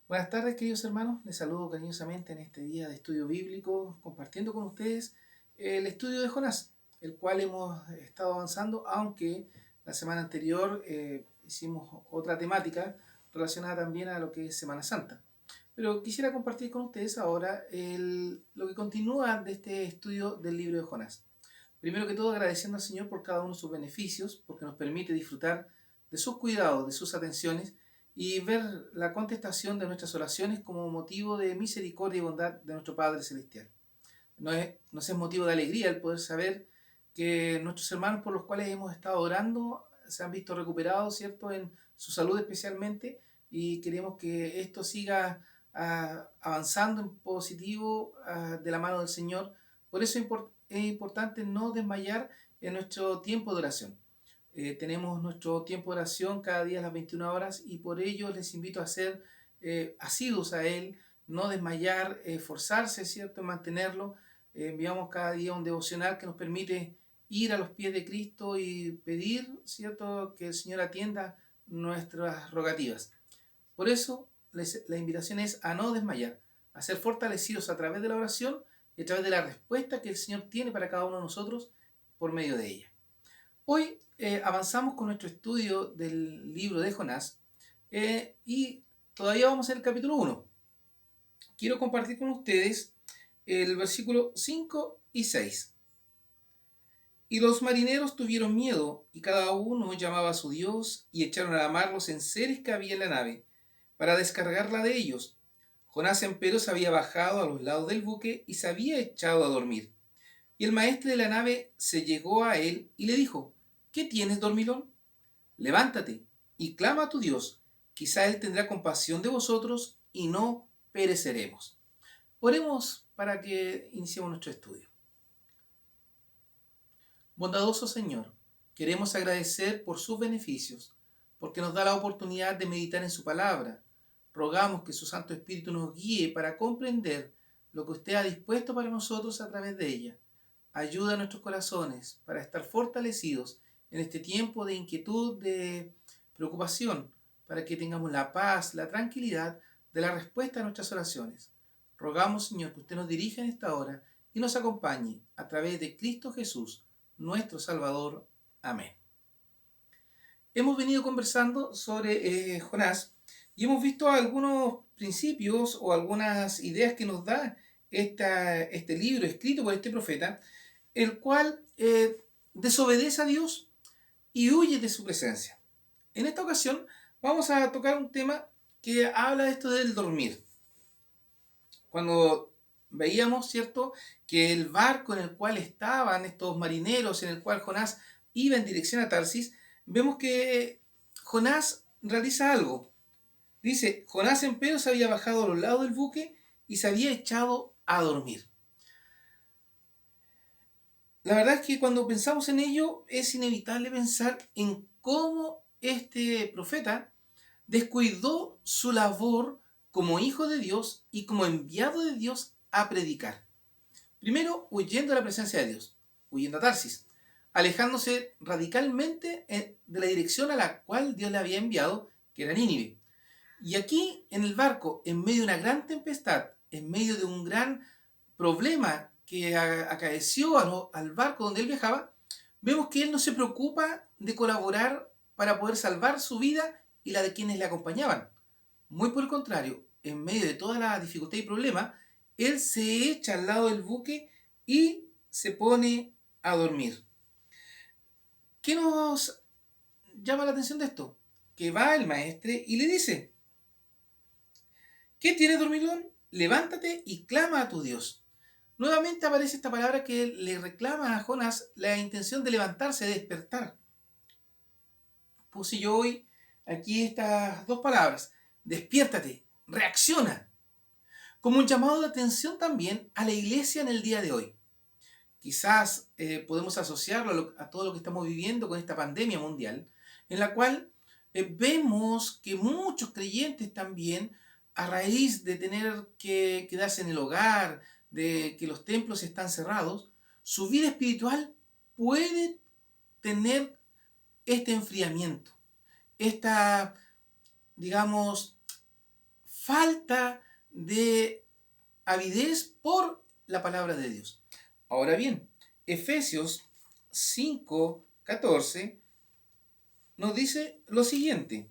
Buenas tardes, queridos hermanos. Les saludo cariñosamente en este día de estudio bíblico, compartiendo con ustedes el estudio de Jonás, el cual hemos estado avanzando, aunque la semana anterior hicimos otra temática relacionada también a lo que es Semana Santa. Pero quisiera compartir con ustedes ahora lo que continúa de este estudio del libro de Jonás. Primero que todo, agradeciendo al Señor por cada uno de sus beneficios, porque nos permite disfrutar de sus cuidados, de sus atenciones y ver la contestación de nuestras oraciones como motivo de misericordia y bondad de nuestro Padre Celestial. Nos es motivo de alegría el poder saber que nuestros hermanos por los cuales hemos estado orando se han visto recuperados, ¿cierto?, en su salud especialmente, y queremos que esto siga avanzando en positivo de la mano del Señor. Por eso es importante no desmayar en nuestro tiempo de oración. Tenemos nuestro tiempo de oración cada día a las 21 horas y por ello les invito a ser asiduos a él, no desmayar, esforzarse, ¿cierto?, en mantenerlo. Enviamos cada día un devocional que nos permite ir a los pies de Cristo y pedir, ¿cierto?, que el Señor atienda nuestras rogativas. Por eso la invitación es a no desmayar, a ser fortalecidos a través de la oración y a través de la respuesta que el Señor tiene para cada uno de nosotros por medio de ella. Hoy avanzamos con nuestro estudio del libro de Jonás y todavía vamos en el capítulo 1. Quiero compartir con ustedes el versículo 5 y 6. Y los marineros tuvieron miedo, y cada uno llamaba a su Dios, y echaron a la mar los enseres que había en la nave, para descargarla de ellos. Jonás empero se había bajado a los lados del buque y se había echado a dormir. Y el maestre de la nave se llegó a él y le dijo: ¿Qué tienes, dormilón? Levántate y clama a tu Dios, quizá Él tendrá compasión de vosotros y no pereceremos. Oremos para que iniciemos nuestro estudio. Bondadoso Señor, queremos agradecer por sus beneficios, porque nos da la oportunidad de meditar en su palabra. Rogamos que su Santo Espíritu nos guíe para comprender lo que usted ha dispuesto para nosotros a través de ella. Ayuda a nuestros corazones para estar fortalecidos en este tiempo de inquietud, de preocupación, para que tengamos la paz, la tranquilidad de la respuesta a nuestras oraciones. Rogamos, Señor, que usted nos dirija en esta hora y nos acompañe a través de Cristo Jesús, nuestro Salvador. Amén. Hemos venido conversando sobre Jonás y hemos visto algunos principios o algunas ideas que nos da este libro escrito por este profeta, el cual desobedece a Dios y huye de su presencia. En esta ocasión vamos a tocar un tema que habla de esto del dormir. Cuando veíamos, ¿cierto?, que el barco en el cual estaban estos marineros, en el cual Jonás iba en dirección a Tarsis, vemos que Jonás realiza algo. Dice: Jonás empero se había bajado a los lados del buque y se había echado a dormir. La verdad es que cuando pensamos en ello es inevitable pensar en cómo este profeta descuidó su labor como hijo de Dios y como enviado de Dios a predicar. Primero, huyendo de la presencia de Dios, huyendo a Tarsis, alejándose radicalmente de la dirección a la cual Dios le había enviado, que era Nínive. Y aquí, en el barco, en medio de una gran tempestad, en medio de un gran problema que acaeció al barco donde él viajaba, vemos que él no se preocupa de colaborar para poder salvar su vida y la de quienes le acompañaban. Muy por el contrario, en medio de toda la dificultad y problema, él se echa al lado del buque y se pone a dormir. ¿Qué nos llama la atención de esto? Que va el maestre y le dice: ¿Qué tienes, dormilón? Levántate y clama a tu Dios. Nuevamente aparece esta palabra que le reclama a Jonás la intención de levantarse, de despertar. Puse yo hoy aquí estas dos palabras: despiértate, reacciona, como un llamado de atención también a la iglesia en el día de hoy. Quizás podemos asociarlo a todo lo que estamos viviendo con esta pandemia mundial, en la cual vemos que muchos creyentes también, a raíz de tener que quedarse en el hogar, de que los templos están cerrados, su vida espiritual puede tener este enfriamiento, esta, digamos, falta de avidez por la palabra de Dios. Ahora bien, Efesios 5:14 nos dice lo siguiente: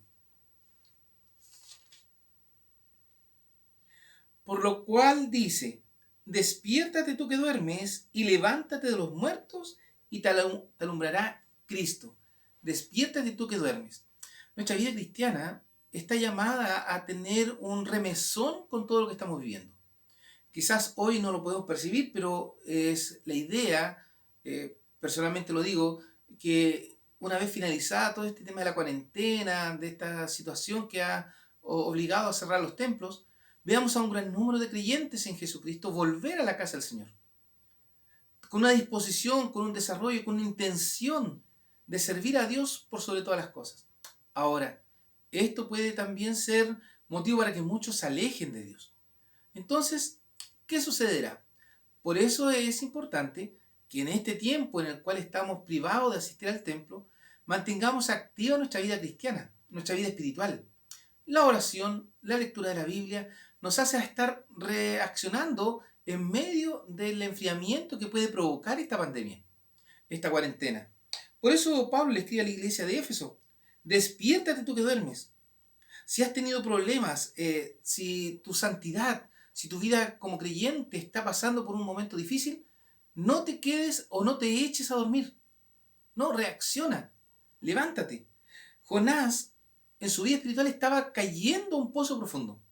por lo cual dice, despiértate tú que duermes y levántate de los muertos y te alumbrará Cristo. Despiértate tú que duermes. Nuestra vida cristiana está llamada a tener un remesón con todo lo que estamos viviendo. Quizás hoy no lo podemos percibir, pero es la idea, personalmente lo digo, que una vez finalizada todo este tema de la cuarentena, de esta situación que ha obligado a cerrar los templos, veamos a un gran número de creyentes en Jesucristo volver a la casa del Señor, con una disposición, con un desarrollo, con una intención de servir a Dios por sobre todas las cosas. Ahora, esto puede también ser motivo para que muchos se alejen de Dios. Entonces, ¿qué sucederá? Por eso es importante que en este tiempo en el cual estamos privados de asistir al templo, mantengamos activa nuestra vida cristiana, nuestra vida espiritual. La oración, la lectura de la Biblia, nos hace estar reaccionando en medio del enfriamiento que puede provocar esta pandemia, esta cuarentena. Por eso Pablo le escribe a la iglesia de Éfeso, despiértate tú que duermes. Si has tenido problemas, si tu santidad, si tu vida como creyente está pasando por un momento difícil, no te quedes o no te eches a dormir. No, reacciona, levántate. Jonás en su vida espiritual estaba cayendo a un pozo profundo.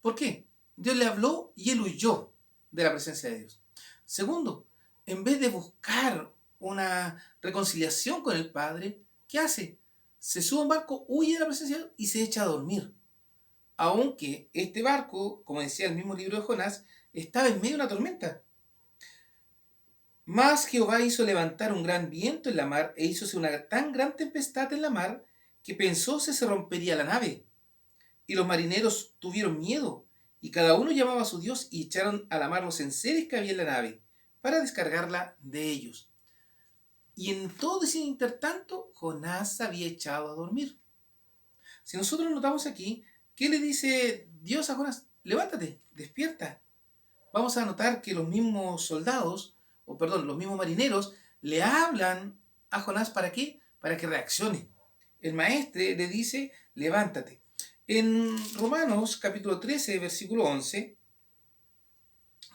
¿Por qué? Dios le habló y él huyó de la presencia de Dios. Segundo, en vez de buscar una reconciliación con el Padre, ¿qué hace? Se sube a un barco, huye de la presencia de Dios y se echa a dormir. Aunque este barco, como decía el mismo libro de Jonás, estaba en medio de una tormenta. Mas Jehová hizo levantar un gran viento en la mar e hízose una tan gran tempestad en la mar que pensó se rompería la nave. Y los marineros tuvieron miedo, y cada uno llamaba a su Dios y echaron a la mar los enseres que había en la nave, para descargarla de ellos. Y en todo ese intertanto, Jonás se había echado a dormir. Si nosotros notamos aquí, ¿qué le dice Dios a Jonás? Levántate, despierta. Vamos a notar que los mismos soldados, o perdón, los mismos marineros, le hablan a Jonás ¿para qué? Para que reaccione. El maestre le dice, levántate. En Romanos capítulo 13, versículo 11,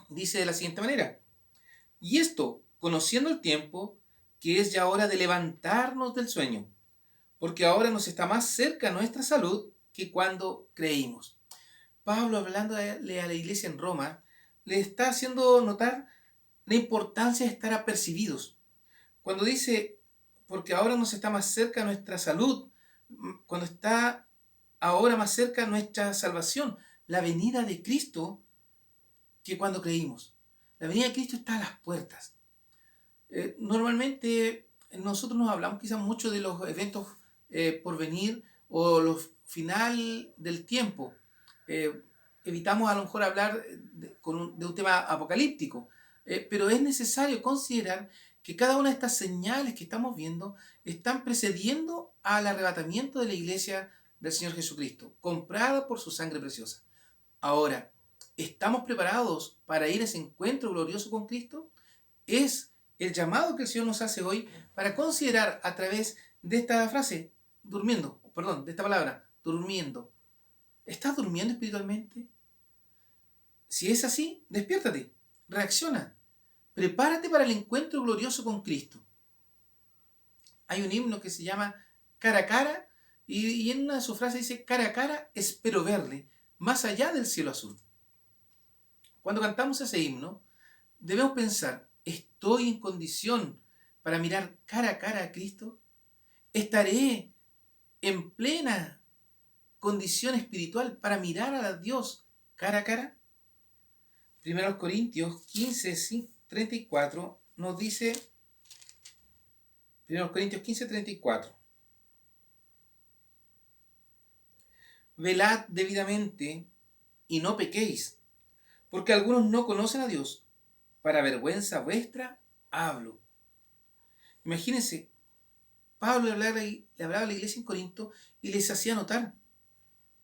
dice de la siguiente manera, y esto, conociendo el tiempo, que es ya hora de levantarnos del sueño, porque ahora nos está más cerca nuestra salud que cuando creímos. Pablo, hablándole a la iglesia en Roma, le está haciendo notar la importancia de estar apercibidos. Cuando dice, porque ahora nos está más cerca nuestra salud, cuando está ahora más cerca nuestra salvación, la venida de Cristo, que cuando creímos. La venida de Cristo está a las puertas. Normalmente nosotros nos hablamos quizás mucho de los eventos por venir o los final del tiempo. Evitamos a lo mejor hablar de un tema apocalíptico, pero es necesario considerar que cada una de estas señales que estamos viendo están precediendo al arrebatamiento de la iglesia del Señor Jesucristo, comprada por su sangre preciosa. Ahora, ¿estamos preparados para ir a ese encuentro glorioso con Cristo? Es el llamado que el Señor nos hace hoy para considerar a través de esta frase, durmiendo, perdón, de esta palabra, durmiendo. ¿Estás durmiendo espiritualmente? Si es así, despiértate, reacciona, prepárate para el encuentro glorioso con Cristo. Hay un himno que se llama Cara a Cara y en una de sus frases dice, cara a cara espero verle, más allá del cielo azul. Cuando cantamos ese himno, debemos pensar, ¿estoy en condición para mirar cara a cara a Cristo? ¿Estaré en plena condición espiritual para mirar a Dios cara a cara? 1 Corintios 15, 34 nos dice, 1 Corintios 15, 34, velad debidamente y no pequéis, porque algunos no conocen a Dios. Para vergüenza vuestra hablo. Imagínense, Pablo le hablaba a la iglesia en Corinto y les hacía notar,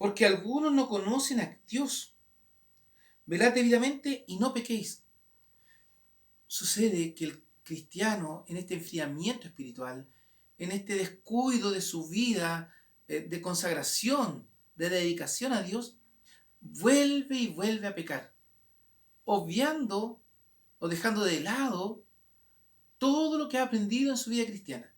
Porque algunos no conocen a Dios. Velad debidamente y no pequéis. Sucede que el cristiano, en este enfriamiento espiritual, en este descuido de su vida, de consagración, de dedicación a Dios, vuelve y vuelve a pecar, obviando o dejando de lado todo lo que ha aprendido en su vida cristiana.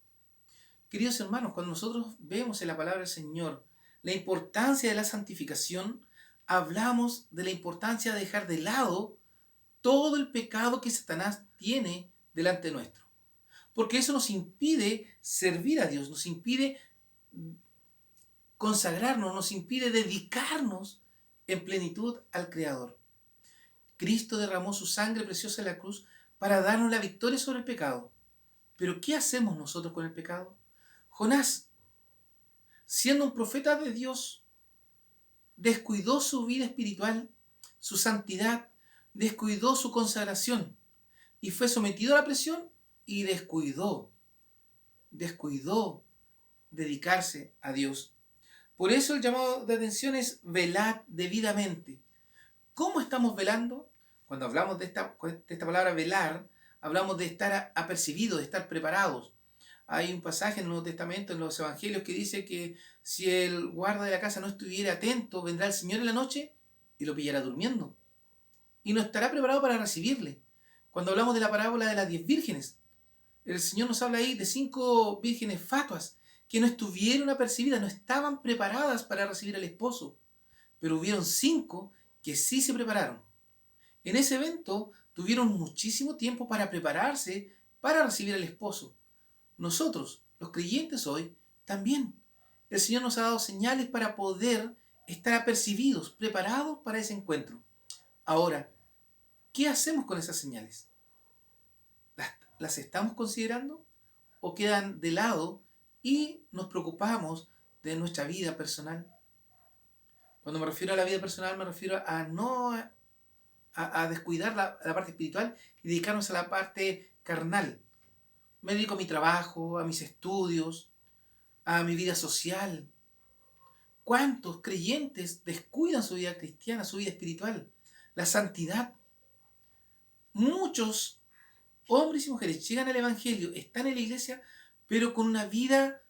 Queridos hermanos, cuando nosotros vemos en la palabra del Señor la importancia de la santificación, hablamos de la importancia de dejar de lado todo el pecado que Satanás tiene delante nuestro. Porque eso nos impide servir a Dios, nos impide consagrarnos, nos impide dedicarnos en plenitud al Creador. Cristo derramó su sangre preciosa en la cruz para darnos la victoria sobre el pecado. Pero ¿qué hacemos nosotros con el pecado? Jonás, siendo un profeta de Dios, descuidó su vida espiritual, su santidad, descuidó su consagración y fue sometido a la presión y descuidó dedicarse a Dios. Por eso el llamado de atención es velad debidamente. ¿Cómo estamos velando? Cuando hablamos de esta palabra velar, hablamos de estar apercibidos, de estar preparados. Hay un pasaje en el Nuevo Testamento, en los Evangelios, que dice que si el guarda de la casa no estuviera atento, vendrá el Señor en la noche y lo pillará durmiendo. Y no estará preparado para recibirle. Cuando hablamos de la parábola de las 10 vírgenes, el Señor nos habla ahí de 5 vírgenes fatuas que no estuvieron apercibidas, no estaban preparadas para recibir al esposo. Pero hubieron 5 que sí se prepararon. En ese evento tuvieron muchísimo tiempo para prepararse para recibir al esposo. Nosotros, los creyentes hoy, también. El Señor nos ha dado señales para poder estar apercibidos, preparados para ese encuentro. Ahora, ¿qué hacemos con esas señales? ¿Las estamos considerando o quedan de lado y nos preocupamos de nuestra vida personal? Cuando me refiero a la vida personal, me refiero a no descuidar la parte espiritual y dedicarnos a la parte carnal. Me dedico a mi trabajo, a mis estudios, a mi vida social. ¿Cuántos creyentes descuidan su vida cristiana, su vida espiritual, la santidad? Muchos hombres y mujeres llegan al Evangelio, están en la iglesia, pero con una vida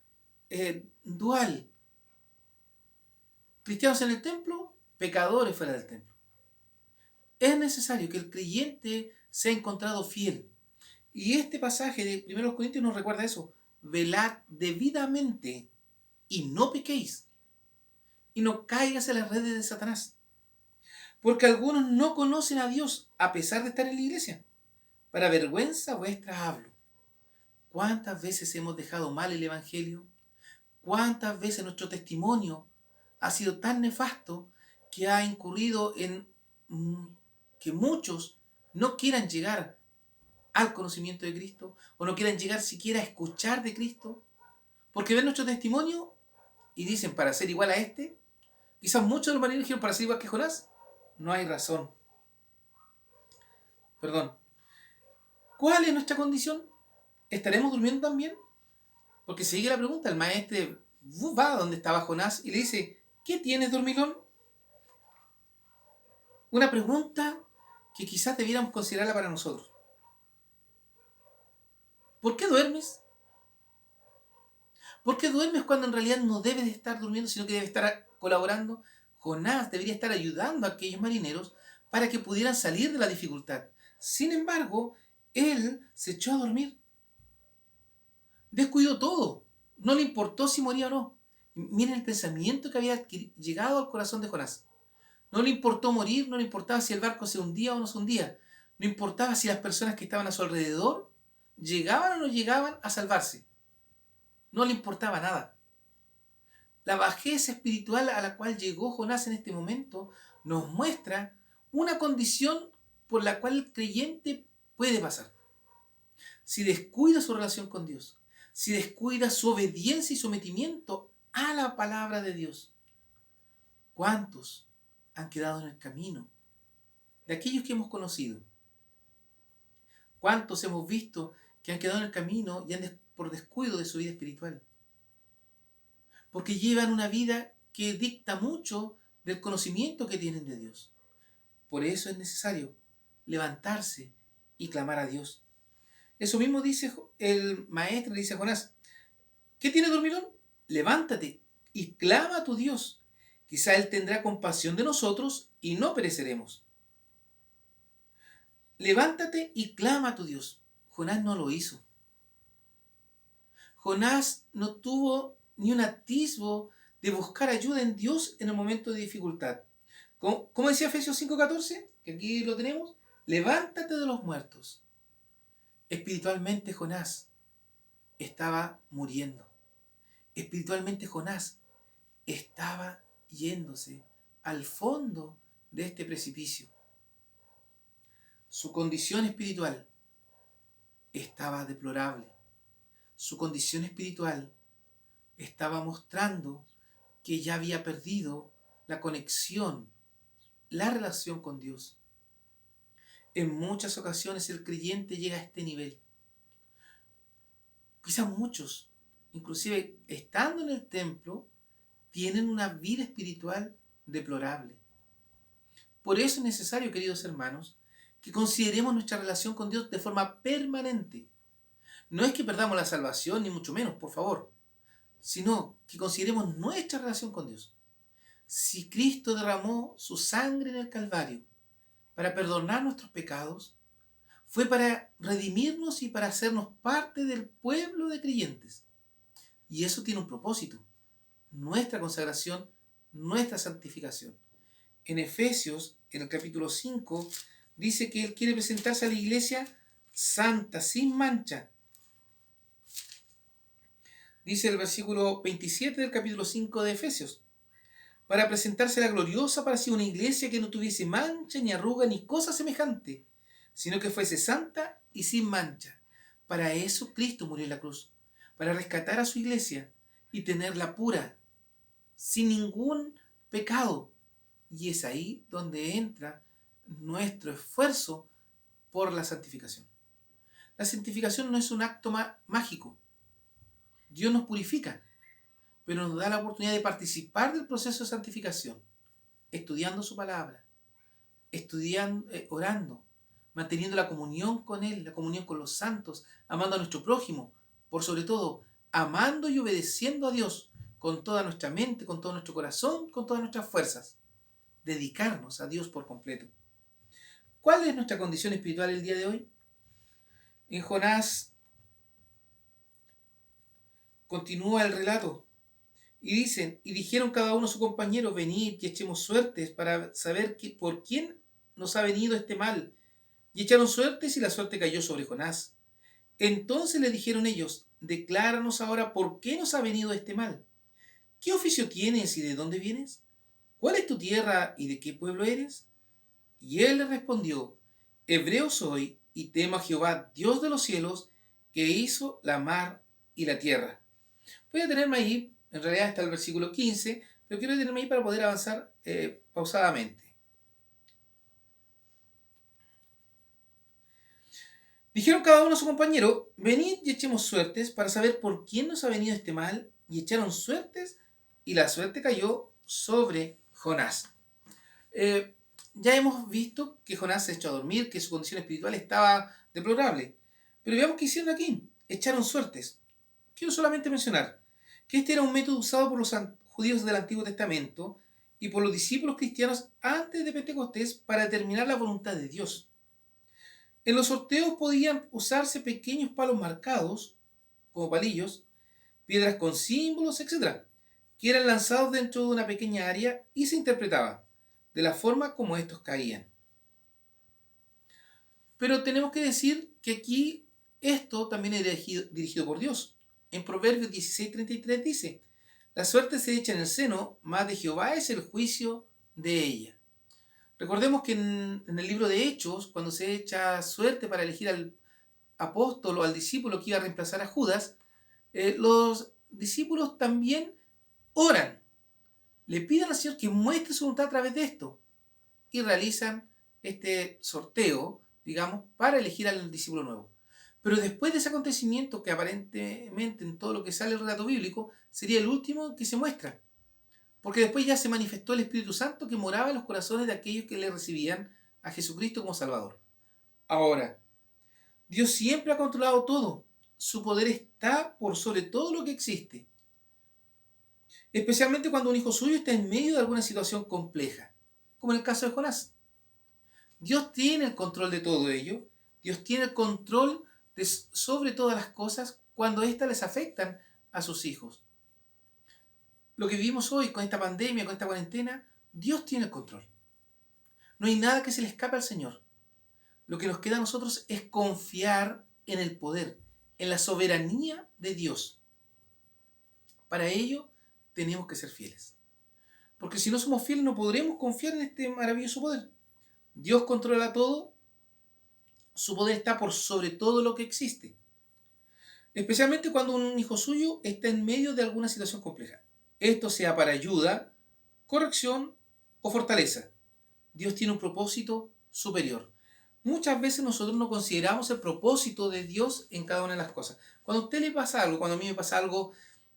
dual. Cristianos en el templo, pecadores fuera del templo. Es necesario que el creyente sea encontrado fiel. Y este pasaje de 1 Corintios nos recuerda eso. Velad debidamente y no pequéis. Y no caigas en las redes de Satanás. Porque algunos no conocen a Dios a pesar de estar en la iglesia. Para vergüenza vuestra hablo. ¿Cuántas veces hemos dejado mal el Evangelio? ¿Cuántas veces nuestro testimonio ha sido tan nefasto que ha incurrido en que muchos no quieran llegar al conocimiento de Cristo o no quieran llegar siquiera a escuchar de Cristo? Porque ven nuestro testimonio y dicen, para ser igual a este, quizás muchos de los marineros dijeron, para ser igual que Jonás, no hay razón. Perdón. ¿Cuál es nuestra condición? ¿Estaremos durmiendo también? Porque sigue la pregunta, el maestro va donde estaba Jonás y le dice, ¿qué tienes, dormilón? Una pregunta que quizás debiéramos considerarla para nosotros. ¿Por qué duermes? ¿Por qué duermes cuando en realidad no debes de estar durmiendo, sino que debes estar colaborando? Jonás debería estar ayudando a aquellos marineros para que pudieran salir de la dificultad. Sin embargo, él se echó a dormir. Descuidó todo. No le importó si moría o no. Miren el pensamiento que había llegado al corazón de Jonás. No le importó morir, no le importaba si el barco se hundía o no se hundía. No importaba si las personas que estaban a su alrededor llegaban o no llegaban a salvarse. No le importaba nada. La bajeza espiritual a la cual llegó Jonás en este momento nos muestra una condición por la cual el creyente puede pasar. Si descuida su relación con Dios, si descuida su obediencia y sometimiento a la palabra de Dios, ¿cuántos han quedado en el camino de aquellos que hemos conocido? ¿Cuántos hemos visto que han quedado en el camino y por descuido de su vida espiritual? Porque llevan una vida que dicta mucho del conocimiento que tienen de Dios. Por eso es necesario levantarse y clamar a Dios. Eso mismo dice el maestro, le dice a Jonás: ¿qué tiene dormilón? Levántate y clama a tu Dios. Quizá Él tendrá compasión de nosotros y no pereceremos. Levántate y clama a tu Dios. Jonás no lo hizo. Jonás no tuvo ni un atisbo de buscar ayuda en Dios en el momento de dificultad. ¿Cómo decía Efesios 5:14? Que aquí lo tenemos. Levántate de los muertos. Espiritualmente Jonás estaba muriendo. Espiritualmente Jonás estaba yéndose al fondo de este precipicio. Su condición espiritual estaba deplorable. Su condición espiritual estaba mostrando que ya había perdido la conexión, la relación con Dios. En muchas ocasiones el creyente llega a este nivel. Quizás muchos, inclusive estando en el templo, tienen una vida espiritual deplorable. Por eso es necesario, queridos hermanos, que consideremos nuestra relación con Dios de forma permanente. No es que perdamos la salvación, ni mucho menos, por favor, sino que consideremos nuestra relación con Dios. Si Cristo derramó su sangre en el Calvario para perdonar nuestros pecados, fue para redimirnos y para hacernos parte del pueblo de creyentes. Y eso tiene un propósito: nuestra consagración, nuestra santificación. En Efesios, en el capítulo 5, dice que Él quiere presentarse a la iglesia santa, sin mancha. Dice el versículo 27 del capítulo 5 de Efesios: para presentarse a la gloriosa para sí una iglesia que no tuviese mancha, ni arruga, ni cosa semejante, sino que fuese santa y sin mancha. Para eso Cristo murió en la cruz, para rescatar a su iglesia y tenerla pura, sin ningún pecado. Y es ahí donde entra nuestro esfuerzo por la santificación. La santificación no es un acto mágico. Dios nos purifica, pero nos da la oportunidad de participar del proceso de santificación, estudiando su palabra, estudiando, orando, manteniendo la comunión con Él, la comunión con los santos, amando a nuestro prójimo, por sobre todo, amando y obedeciendo a Dios con toda nuestra mente, con todo nuestro corazón, con todas nuestras fuerzas. Dedicarnos a Dios por completo. ¿Cuál es nuestra condición espiritual el día de hoy? En Jonás continúa el relato y dicen: y dijeron cada uno a su compañero: venid y echemos suertes para saber por quién nos ha venido este mal. Y echaron suertes y la suerte cayó sobre Jonás. Entonces le dijeron ellos: decláranos ahora por qué nos ha venido este mal. ¿Qué oficio tienes y de dónde vienes? ¿Cuál es tu tierra y de qué pueblo eres? Y él le respondió: hebreo soy y temo a Jehová, Dios de los cielos, que hizo la mar y la tierra. Voy a tenerme ahí, en realidad hasta el versículo 15, pero quiero tenerme ahí para poder avanzar pausadamente. Dijeron cada uno a su compañero: venid y echemos suertes para saber por quién nos ha venido este mal. Y echaron suertes y la suerte cayó sobre Jonás. Ya hemos visto que Jonás se echó a dormir, que su condición espiritual estaba deplorable. Pero veamos qué hicieron aquí. Echaron suertes. Quiero solamente mencionar que este era un método usado por los judíos del Antiguo Testamento y por los discípulos cristianos antes de Pentecostés para determinar la voluntad de Dios. En los sorteos podían usarse pequeños palos marcados, como palillos, piedras con símbolos, etc., que eran lanzados dentro de una pequeña área y se interpretaba de la forma como estos caían. Pero tenemos que decir que aquí esto también es dirigido por Dios. En Proverbios 16:33 dice: la suerte se echa en el seno, mas de Jehová es el juicio de ella. Recordemos que en el libro de Hechos, cuando se echa suerte para elegir al apóstol o al discípulo que iba a reemplazar a Judas, los discípulos también oran, le piden al Señor que muestre su voluntad a través de esto y realizan este sorteo, digamos, para elegir al discípulo nuevo. Pero después de ese acontecimiento, que aparentemente en todo lo que sale el relato bíblico sería el último que se muestra, porque después ya se manifestó el Espíritu Santo que moraba en los corazones de aquellos que le recibían a Jesucristo como Salvador. Ahora, Dios siempre ha controlado todo. Su poder está por sobre todo lo que existe, especialmente cuando un hijo suyo está en medio de alguna situación compleja, como en el caso de Jonás. Dios tiene el control de todo ello. Dios tiene el control sobre todas las cosas cuando éstas les afectan a sus hijos. Lo que vivimos hoy con esta pandemia, con esta cuarentena, Dios tiene el control. No hay nada que se le escape al Señor. Lo que nos queda a nosotros es confiar en el poder, en la soberanía de Dios. Para ello tenemos que ser fieles. Porque si no somos fieles no podremos confiar en este maravilloso poder. Dios controla todo, su poder está por sobre todo lo que existe. Especialmente cuando un hijo suyo está en medio de alguna situación compleja. Esto sea para ayuda, corrección o fortaleza. Dios tiene un propósito superior. Muchas veces nosotros no consideramos el propósito de Dios en cada una de las cosas. Cuando a usted le pasa algo, cuando a mí me pasa algo,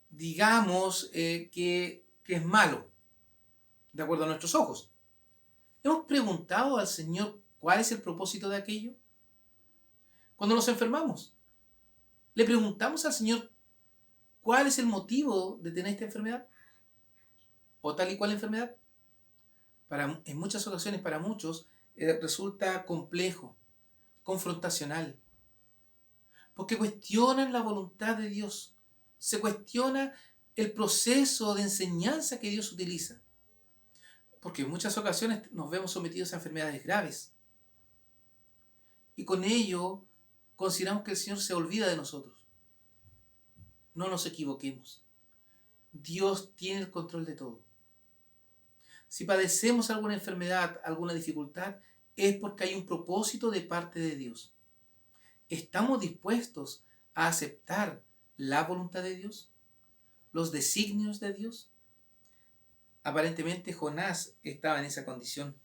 digamos que es malo, de acuerdo a nuestros ojos, ¿hemos preguntado al Señor cuál es el propósito de aquello? Cuando nos enfermamos, ¿le preguntamos al Señor cuál es el motivo de tener esta enfermedad? ¿O tal y cual enfermedad? En muchas ocasiones, para muchos, resulta complejo, confrontacional, porque cuestionan la voluntad de Dios, se cuestiona el proceso de enseñanza que Dios utiliza, porque en muchas ocasiones nos vemos sometidos a enfermedades graves, y con ello consideramos que el Señor se olvida de nosotros. No nos equivoquemos. Dios tiene el control de todo. Si padecemos alguna enfermedad, alguna dificultad, es porque hay un propósito de parte de Dios. ¿Estamos dispuestos a aceptar la voluntad de Dios? ¿Los designios de Dios? Aparentemente Jonás estaba en esa condición.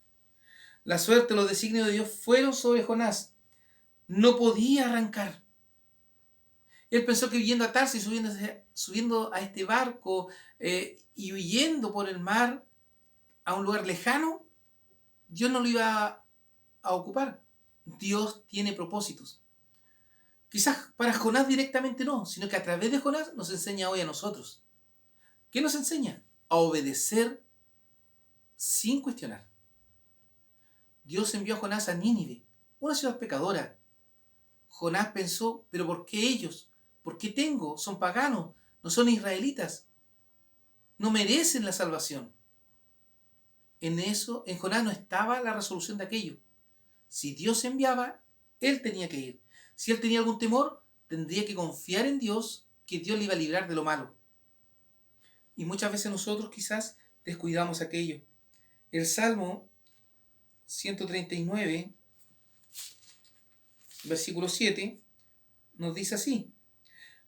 La suerte, los designios de Dios fueron sobre Jonás. No podía arrancar. Él pensó que yendo a Tarsis, subiendo a este barco y huyendo por el mar a un lugar lejano, Dios no lo iba a ocupar. Dios tiene propósitos. Quizás para Jonás directamente no, sino que a través de Jonás nos enseña hoy a nosotros. ¿Qué nos enseña? A obedecer sin cuestionar. Dios envió a Jonás a Nínive, una ciudad pecadora. Jonás pensó, ¿pero por qué ellos? ¿Por qué tengo? Son paganos, no son israelitas. No merecen la salvación. En Jonás no estaba la resolución de aquello. Si Dios enviaba, él tenía que ir. Si él tenía algún temor, tendría que confiar en Dios, que Dios le iba a librar de lo malo. Y muchas veces nosotros quizás descuidamos aquello. El Salmo 139, versículo 7, nos dice así: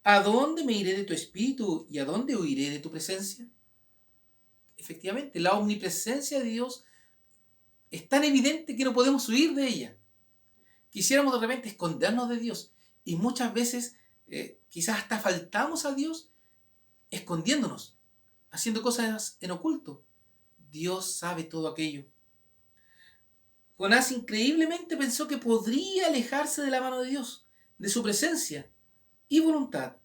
¿A dónde me iré de tu espíritu y a dónde huiré de tu presencia? Efectivamente, la omnipresencia de Dios es tan evidente que no podemos huir de ella. Quisiéramos de repente escondernos de Dios y muchas veces quizás hasta faltamos a Dios escondiéndonos, haciendo cosas en oculto. Dios sabe todo aquello. Jonás increíblemente pensó que podría alejarse de la mano de Dios, de su presencia y voluntad,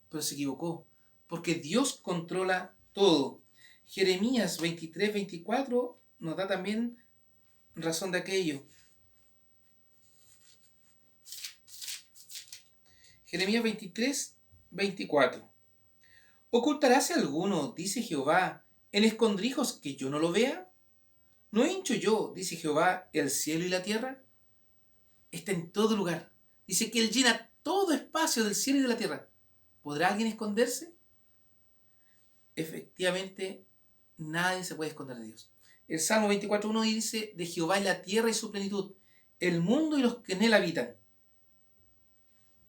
pero se equivocó, porque Dios controla todo. Jeremías 23-24 nos da también razón de aquello. Jeremías 23-24. ¿Ocultaráse alguno, dice Jehová, en escondrijos que yo no lo vea? ¿No hincho yo, dice Jehová, el cielo y la tierra? Está en todo lugar. Dice que Él llena todo espacio del cielo y de la tierra. ¿Podrá alguien esconderse? Efectivamente, nadie se puede esconder de Dios. El Salmo 24:1 dice: de Jehová es la tierra y su plenitud, el mundo y los que en él habitan.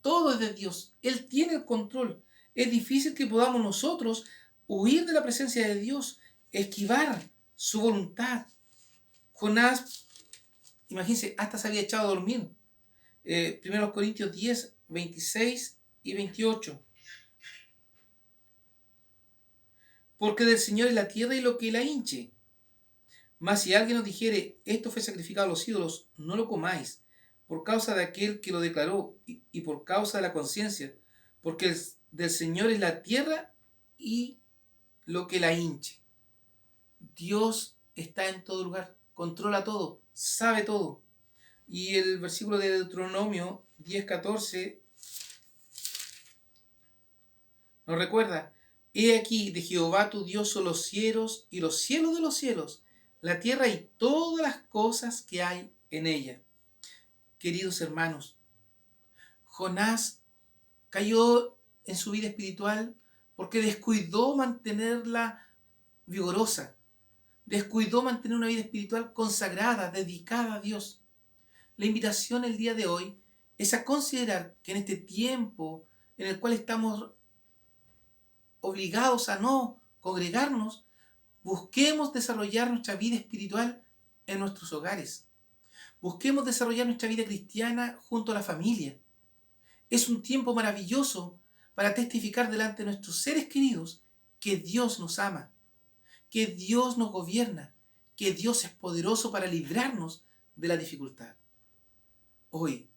Todo es de Dios. Él tiene el control. Es difícil que podamos nosotros huir de la presencia de Dios, esquivar su voluntad. Jonás, imagínense, hasta se había echado a dormir. 1 Corintios 10, 26 y 28. Porque del Señor es la tierra y lo que la hinche. Mas si alguien os dijere, esto fue sacrificado a los ídolos, no lo comáis, por causa de aquel que lo declaró y por causa de la conciencia, porque del Señor es la tierra y lo que la hinche. Dios está en todo lugar, controla todo, sabe todo. Y el versículo de Deuteronomio 10:14 nos recuerda, he aquí de Jehová tu Dios son los cielos y los cielos de los cielos, la tierra y todas las cosas que hay en ella. Queridos hermanos, Jonás cayó en su vida espiritual porque descuidó mantenerla vigorosa, descuidó mantener una vida espiritual consagrada, dedicada a Dios. La invitación el día de hoy es a considerar que en este tiempo en el cual estamos obligados a no congregarnos, busquemos desarrollar nuestra vida espiritual en nuestros hogares. Busquemos desarrollar nuestra vida cristiana junto a la familia. Es un tiempo maravilloso para testificar delante de nuestros seres queridos que Dios nos ama, que Dios nos gobierna, que Dios es poderoso para librarnos de la dificultad. Hoy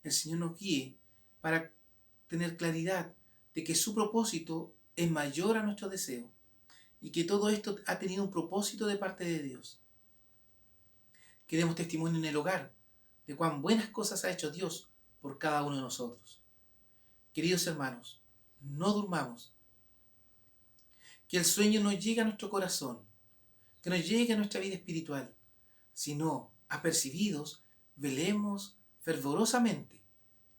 el Señor nos guíe para tener claridad de que su propósito es mayor a nuestro deseo y que todo esto ha tenido un propósito de parte de Dios. Que demos testimonio en el hogar de cuán buenas cosas ha hecho Dios por cada uno de nosotros. Queridos hermanos, no durmamos. Que el sueño no llegue a nuestro corazón, que no llegue a nuestra vida espiritual, sino apercibidos, velemos fervorosamente,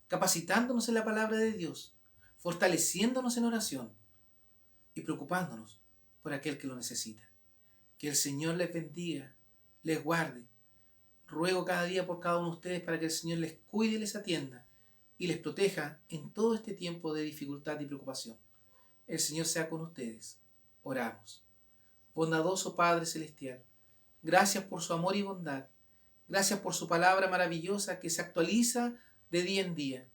capacitándonos en la palabra de Dios, fortaleciéndonos en oración y preocupándonos por aquel que lo necesita. Que el Señor les bendiga, les guarde. Ruego cada día por cada uno de ustedes para que el Señor les cuide y les atienda y les proteja en todo este tiempo de dificultad y preocupación. El Señor sea con ustedes. Oramos. Bondadoso Padre Celestial, gracias por su amor y bondad. Gracias por su palabra maravillosa que se actualiza de día en día.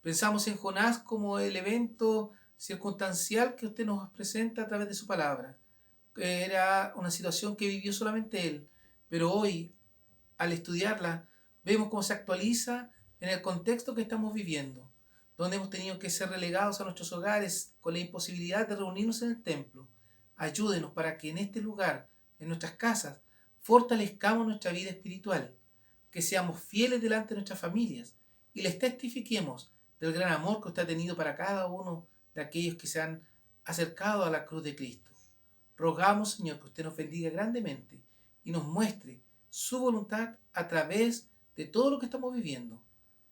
Pensamos en Jonás como el evento circunstancial que usted nos presenta a través de su palabra. Era una situación que vivió solamente él, pero hoy, al estudiarla, vemos cómo se actualiza en el contexto que estamos viviendo, donde hemos tenido que ser relegados a nuestros hogares con la imposibilidad de reunirnos en el templo. Ayúdenos para que en este lugar, en nuestras casas, fortalezcamos nuestra vida espiritual, que seamos fieles delante de nuestras familias y les testifiquemos del gran amor que usted ha tenido para cada uno de aquellos que se han acercado a la cruz de Cristo. Rogamos, Señor, que usted nos bendiga grandemente y nos muestre su voluntad a través de todo lo que estamos viviendo.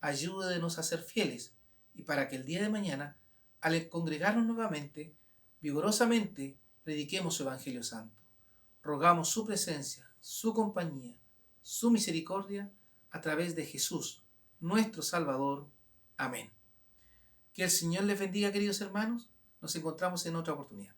Ayúdenos a ser fieles y para que el día de mañana, al congregarnos nuevamente, vigorosamente prediquemos su Evangelio Santo. Rogamos su presencia, su compañía, su misericordia a través de Jesús, nuestro Salvador. Amén. Que el Señor les bendiga, queridos hermanos. Nos encontramos en otra oportunidad.